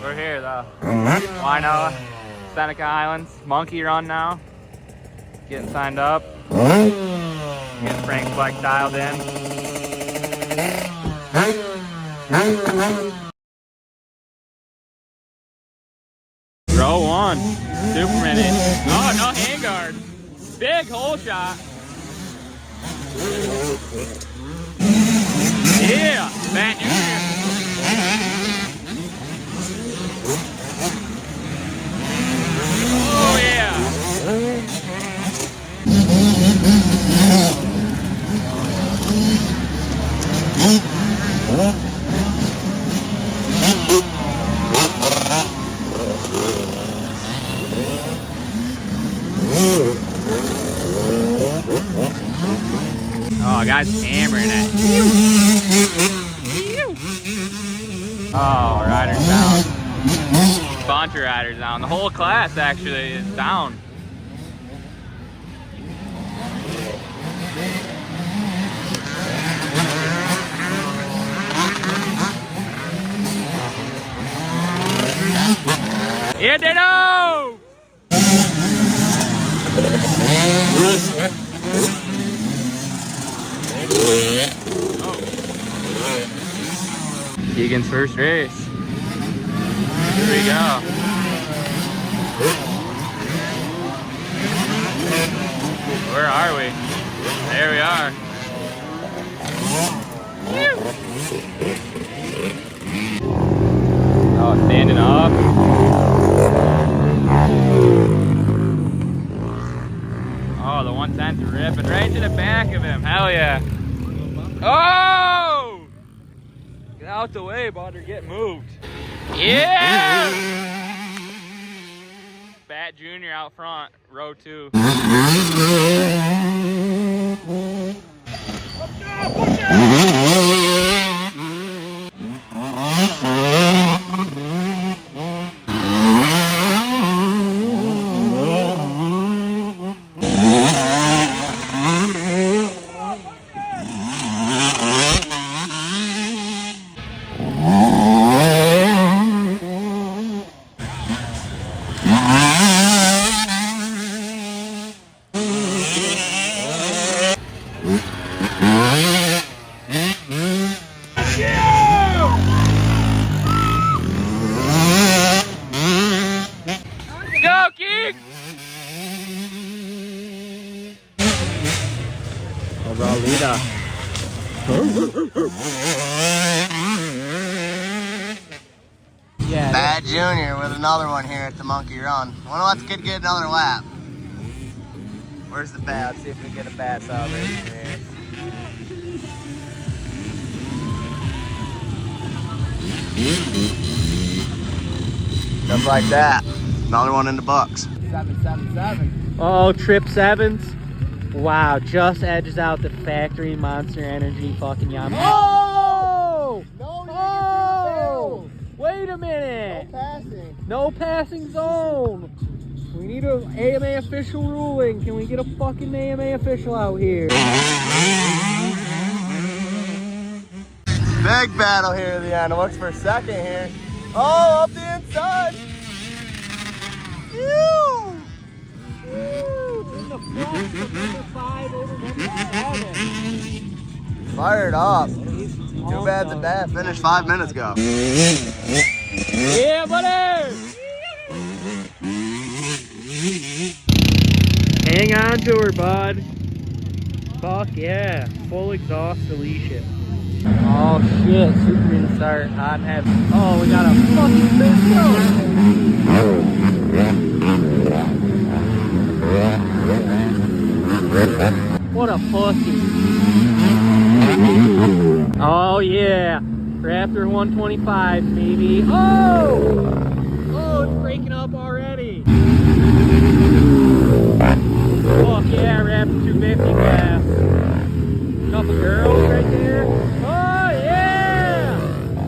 We're here though. NYOA, Seneca Highlands, monkey run now. Getting signed up. Getting Frank's bike dialed in. Row 1, Superman in. Oh, no handguard. Big hole shot. Yeah, Fat Junior. Oh yeah. Oh, guy's hammering it. Oh, riders down. Bunch of riders down. The whole class actually is down. Yeah, Dino! Keegan's first race. Here we go. Where are we? There we are. Oh, standing up. Oh, the 110's ripping right to the back of him. Hell yeah. Oh! Get out the way, bud, or get moved. Yeah! Fat Junior out front, row 2. Go, Keith! Overall leader. Yeah. Bad Junior with another one here at the Monkey Run. I wonder what's good get another lap. Where's the bat? See if we can get a bat celebration here. Just like that. Another one in the books. 777. Oh, trip 7s. Wow, just edges out the factory Monster Energy fucking Yamaha. Oh! No, Oh! Wait a minute! no passing. No passing zone! We need an AMA official ruling. Can we get a fucking AMA official out here? Big battle here at the end. It looks for second here. Oh, up the inside. Ew. In the front, number 5 over number 7. Fired up. Too bad the bat finished 5 minutes ago. Yeah, buddy! Hang on to her, bud. Fuck yeah. Full exhaust deletion. Oh shit, super restart, hot and heavy. Oh, we got a fucking big What a pussy. Oh yeah. Raptor 125, baby. Oh! Oh, it's breaking up already. Fuck yeah, Raptor 250 gas. Couple girls right there. Oh yeah!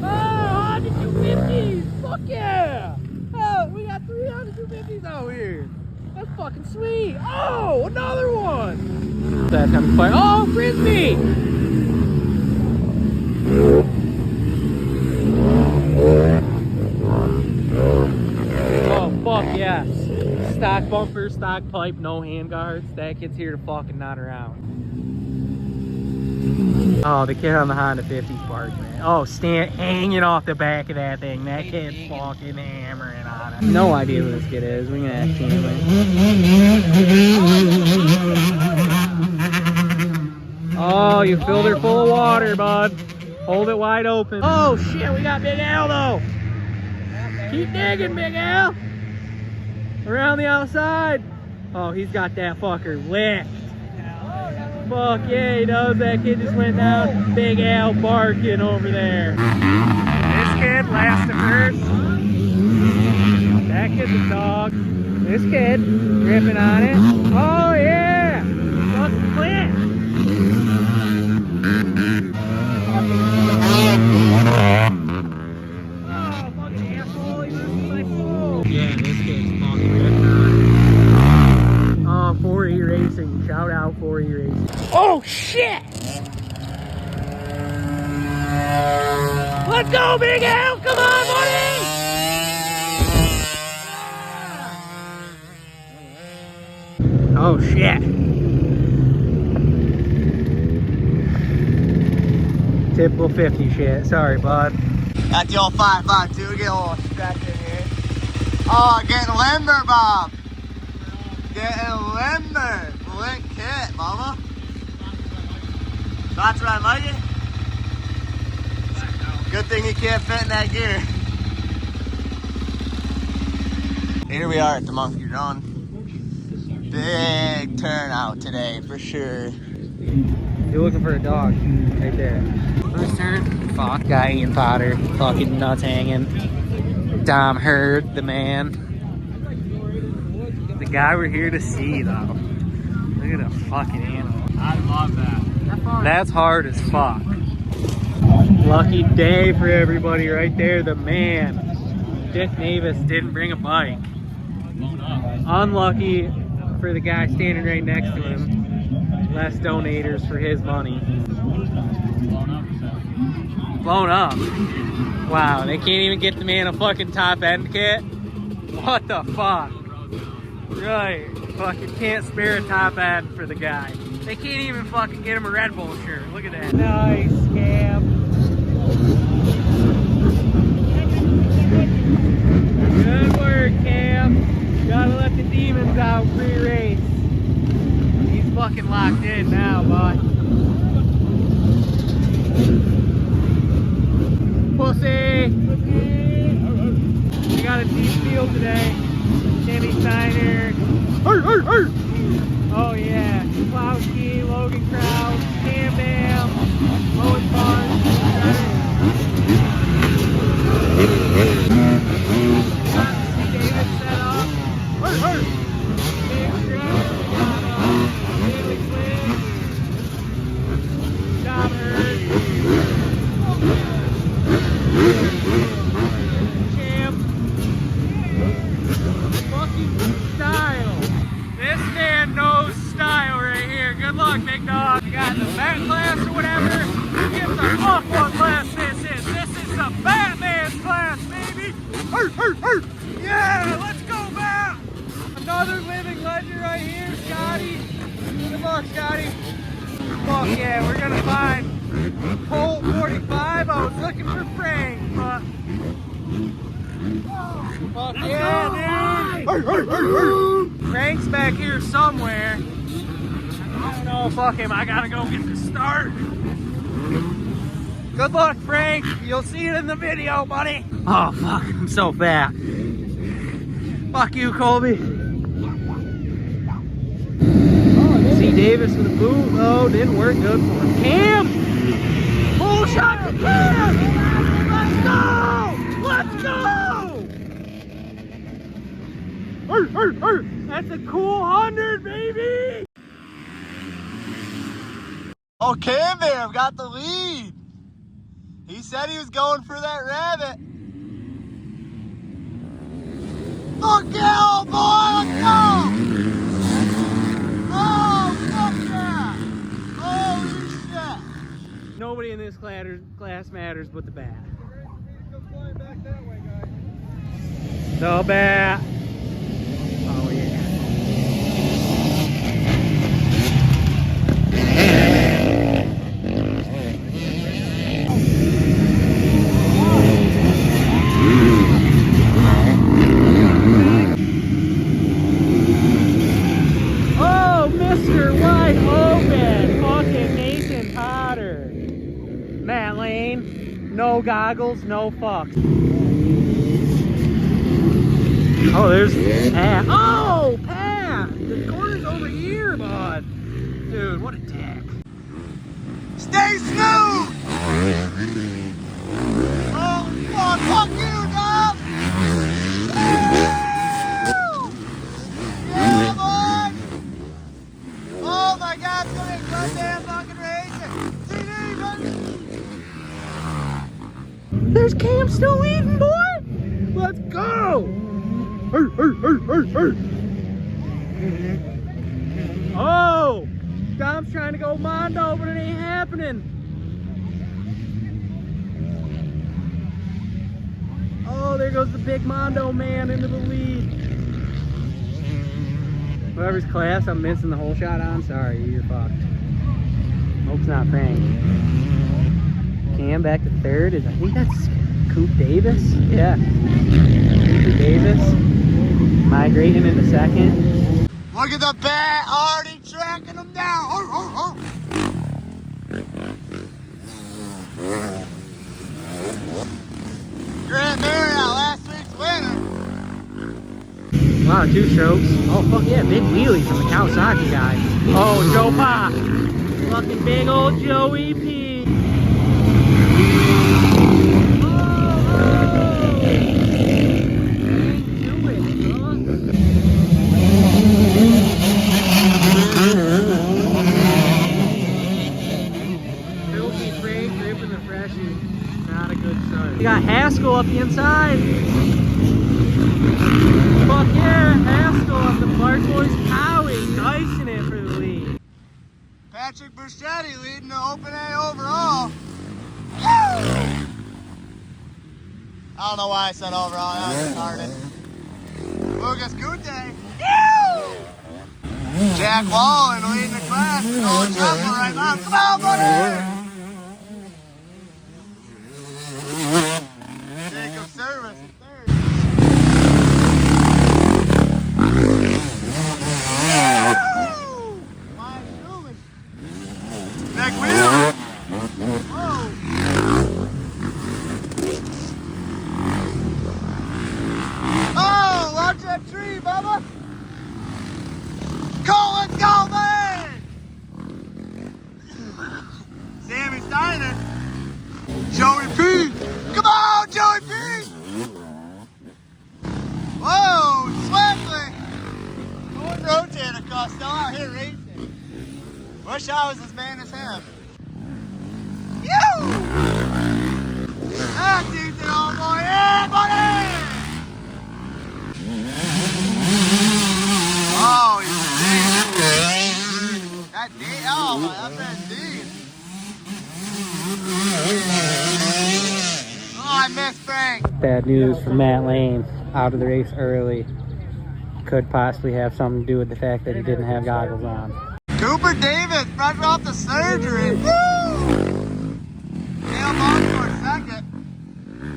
Oh, on the 250s! Fuck yeah! Oh, we got 3 on the 250s! frisbees out here. That's fucking sweet. Oh, another one. That time to play. Oh, frisbee. Oh, fuck yes. Stock bumper, stock pipe, no hand guards. That kid's here to fucking nod around. Oh, the kid on the Honda 50 Spark, man. Oh, hanging off the back of that thing. That kid's fucking hammering on it. No idea who this kid is. We're gonna ask him anyway. Oh, you filled her full of water, bud. Hold it wide open. Oh, shit, we got Big Al, though. Keep digging, Big Al. Around the outside. Oh, he's got that fucker licked. Fuck yeah, he does. That kid just went down. Big Al barking over there. This kid, last to first. That kid's a dog. This kid, gripping on it. Oh yeah! Fucking clit. Oh, fucking asshole. He must be like, whoa. Yeah, this kid's fucking gripping on it. Oh, 4E Racing. Shout out 4E Racing. Oh shit! Let's go, Big Al! Come on, buddy! Oh shit! Typical 50 shit. Sorry, bud. That's the old 5.52. Get a little stretch in here. Oh, getting limber, Bob. Getting limber. Lick kit, mama. That's right, Mikey. Good thing you can't fit in that gear. Here we are at the Monkey Run. Big turnout today, for sure. You're looking for a dog right there. First turn, fuck, guy Ian Potter, fucking nuts hanging. Dom Hurd, the man. The guy we're here to see, though. Look at the fucking animal. I love that. That's hard as fuck. Lucky day for everybody right there. The man. Dick Davis didn't bring a bike. Unlucky for the guy standing right next to him. Less donators for his money. Blown up. Wow, they can't even get the man a fucking top end kit? What the fuck? Right. Fucking can't spare a top end for the guy. They can't even fucking get him a Red Bull shirt. Look at that. Nice scam. Good work, Cam. Gotta let the demons out pre-race. He's fucking locked in now, bud. Pussy! We got a deep field today. Kenny Steiner. Oh yeah. Plowski, Logan Kraus, Cam Bam, Lois Barnes, David set up. Big Stretch, David Quinn, Dom Hurd, Champ. Fucking style. This man knows style right here. Good luck, big dog. You got the bat class or whatever. Get the fuck what class this is. This is the Batman's class, baby. Yeah, let's go, Bat. Another living legend right here, Scotty. Good luck, Scotty. Fuck yeah, we're gonna find Colt 45. I was looking for Frank, but fuck yeah, dude. Frank's back here somewhere. I don't know, fuck him. I gotta go get the start. Good luck, Frank. You'll see it in the video, buddy. Oh, fuck. I'm so fat. Fuck you, Colby. See Davis with a boot. Oh, didn't work good for him. Cam! Full shot to Cam! Let's go! Let's go! That's a cool 100, baby! Oh, Cam Bam got the lead. He said he was going for that rabbit. Fuck yeah, boy! this class matters but the bat. Go flying back that way, guys. The bat. Oh yeah. Oh, Mr. Wide Open, fucking Nathan Potter. Matt Lane, no goggles, no fucks. Oh, there's Pat. Oh, Pat! The corner's over here, bud. Dude, what a dick. Stay smooth! Oh, fuck you, dog! Yeah, boy! Oh my God, it's gonna be goddamn fucking racing! CD, There's Cam still leading, boy! Let's go! Oh! Dom's trying to go Mondo, but it ain't happening. Oh, there goes the big Mondo man into the lead. Whoever's class I'm missing the whole shot on, sorry, you're fucked. Hope's not Frank. Cam back to third is, I think that's Coop Davis. Yeah. Coop Davis. Migrating into second. look at the bat, already tracking them down! Grant Marriott, last week's winner! Wow, 2 strokes. Oh, fuck yeah, big wheelie from the Kawasaki guy. Oh, Joe Pa. Fucking big old Joey P. Filthy Frank ripping the freshie. Not a good start. We got Haskell up the inside. Fuck yeah, Haskell up the Clark boys cowing, dicing it for the lead. Patrick Bruschetti leading the Open A overall. I don't know why I said overall, that was retarded. Lucas Gute. Jack Wallen leading the class. Oh, Jeff right now. Come on, buddy! Jacob Service in third. Mike Newman. Nick Wheeler. Whoa. Oh, watch that tree, Bubba. Colin Goldman. Sammy Steiner. Joey P. Come on, Joey P. Whoa, Sweatley. Going rotator cuff, still out here racing. Wish I was as man as him. You! That's easy, old boy. Yeah, buddy! Oh, he's deep. That deep. Oh, that man's deep. Oh, I missed Frank. Bad news for Matt Lane, out of the race early. Could possibly have something to do with the fact that he didn't have goggles on. Cooper Davis, fresh off the surgery. Woo! Dale Boncourt second.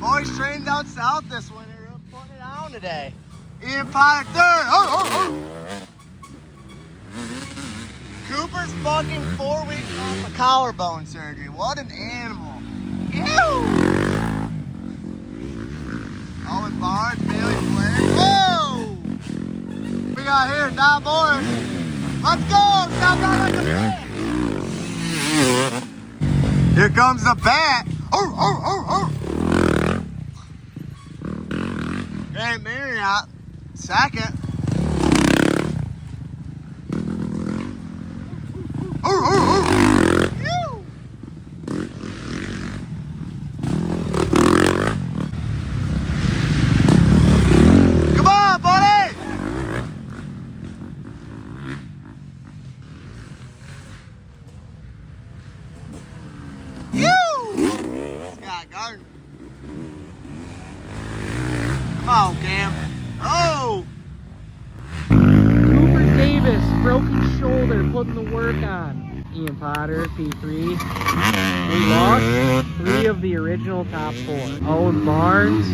Boys trained down south this winter, putting it on today. Ian Potter third. Cooper's fucking 4 weeks off of collarbone surgery. What an animal. Ew! Owen Barnes, Bailey Flair. Whoa! We got here, Don Moore. Let's go! Stop that like a man! Here comes the bat. Grant Marriott, second. Come on, buddy! You! shoulder, putting the work on. Ian Potter, P3. We lost 3 of the original top 4. Owen Barnes.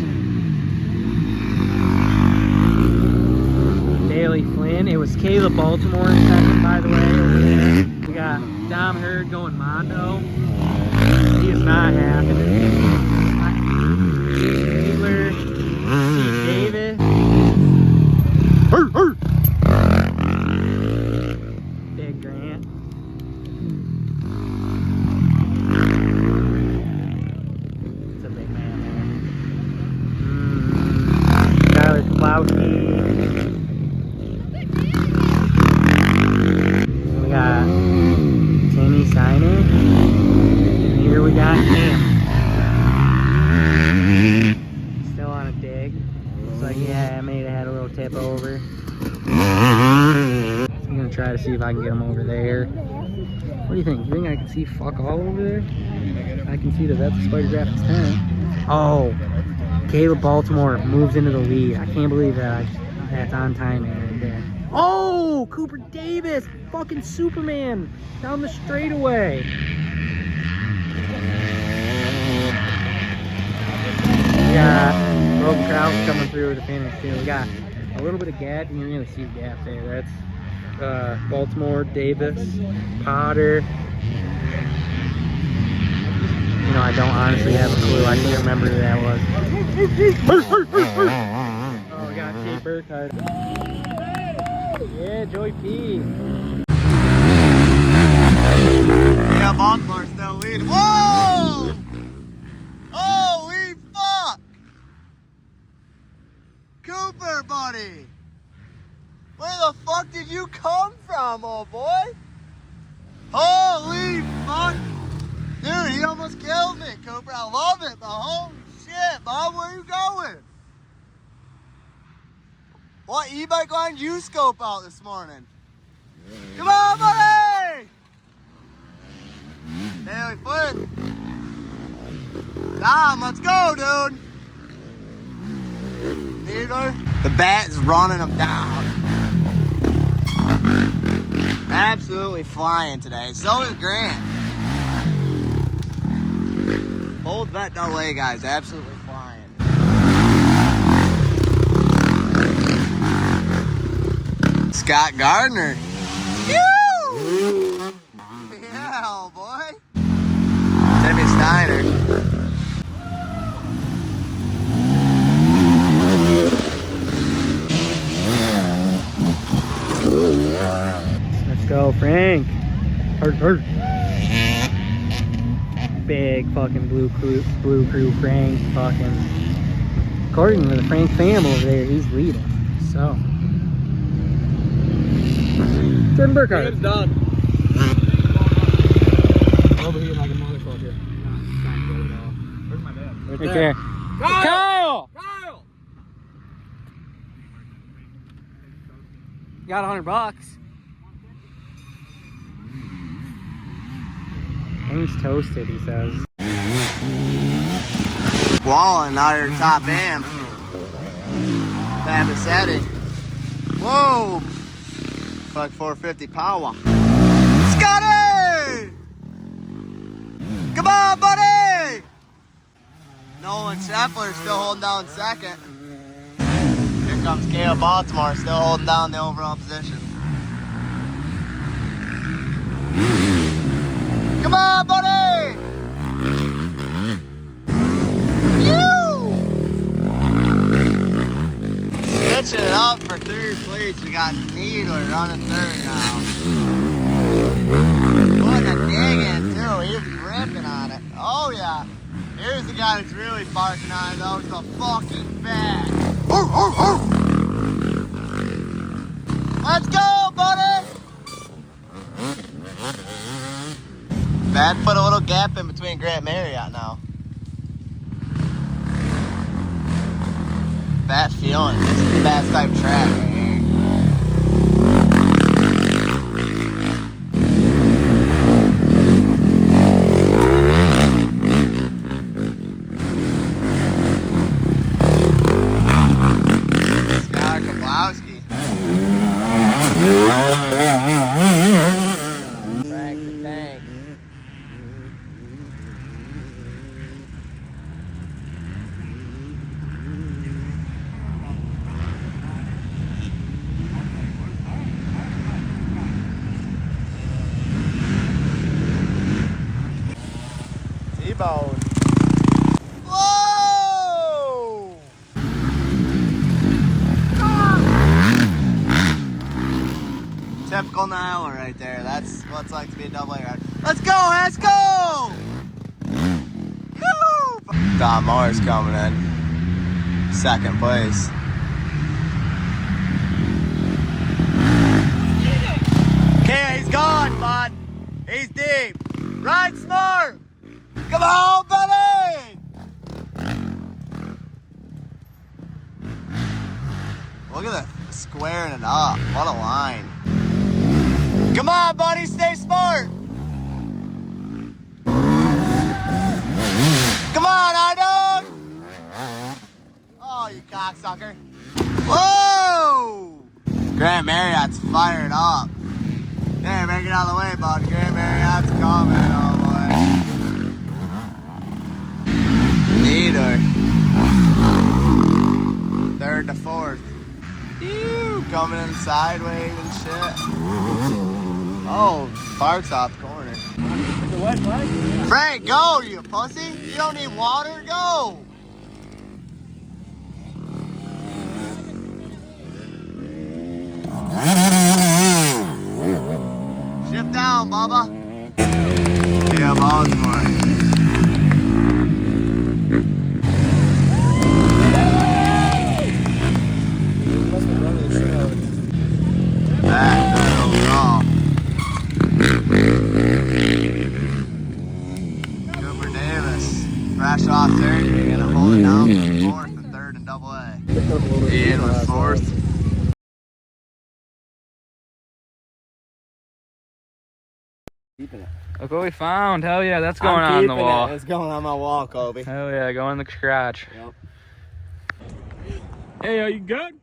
Daly Flynn. It was Caleb Baltimore in second, by the way, over there. We got Dom Hurd going Mondo. He is not happy. Taylor, Steve Davis. Big Grant. It's a big man there. Tyler Kablowski. We got Timmy Steiner. And here we got Cam. Still on a dig. Looks like, yeah, I may have had a little tip over. I'm gonna try to see if I can get him over there. What do you think? You think I can see fuck all over there? I can see that that's a Spider Graphics 10. Oh, Caleb Baltimore moves into the lead. I can't believe that. That's on timing right there. Oh, Cooper Davis, fucking Superman, down the straightaway. We got Rob Kraus coming through with the finish too. We got a little bit of gap. You can really see the gap there. That's Baltimore, Davis, Potter. You know, I don't honestly have a clue. I can't remember who that was. Oh, we got Kate Burkhardt. Yeah, Joey P. Yeah, Baltimore's still leading. Whoa! Holy fuck! Cooper, buddy! Where the fuck did you come from, old boy? Holy fuck! Dude, he almost killed me, Cooper. I love it, but holy shit, Bob, where are you going? What e-bike line did you scope out this morning? Come on, buddy! Daly Flynn. Tom, let's go, dude. Needler. The bat is running him down. Absolutely flying today. So is Grant. Old vet NYOA guys, absolutely flying. Scott Gardner. Woo! Yeah, old boy. Timmy Steiner. Let's go, Frank. Hurt. Big fucking blue crew Frank. Fucking, according to the Frank fam over there, he's leading. So, Tim Burkhardt. It's done. Overheated like a motherfucker. Where's my dad? Right there. Kyle! Got $100. Things toasted, he says. Wallen out of your top amp. Babisetti. Whoa! Like 450 power. Scotty! Come on, buddy! Nolan Scheffler still holding down second. Here comes Caleb Baltimore still holding down the overall position. Come on, buddy! Switching it up for third place. We got Needler running third now. Putting a dig in too. He's ripping on it. Oh yeah. Here's the guy that's really barking on it though. It's the fucking bat. Let's go, buddy! Bat put a little gap in between Grant and Marriott now. Bat feeling. This is the Bat type track right here. Scott Kablowski. Typical NYOA right there. That's what it's like to be a double A rider. Let's go, let's go! Woo! Don Moore's coming in. Second place. Okay, he's gone, bud. He's deep. Ride smart. Come on, buddy! Look at that, squaring it up. What a line. Come on, buddy, stay smart. Come on, I dog. Oh, you cocksucker. Whoa! Grand Marriott's fired up. There, make it out of the way, bud. Grand Marriott's coming, oh boy. Leader. Third to fourth. Ew, coming in sideways and shit. Oh, park's off the corner. Frank, go, you pussy. You don't need water, go. Shift down, Bubba. Yeah, Baltimore. Cooper Davis, fresh off surgery, gonna hold it down for fourth and third and double A. Ian with fourth. Look what we found. Hell yeah, that's going on the wall. It's going on my wall, Kobe. Hell yeah, go in the scratch. Yep. Hey, are you good?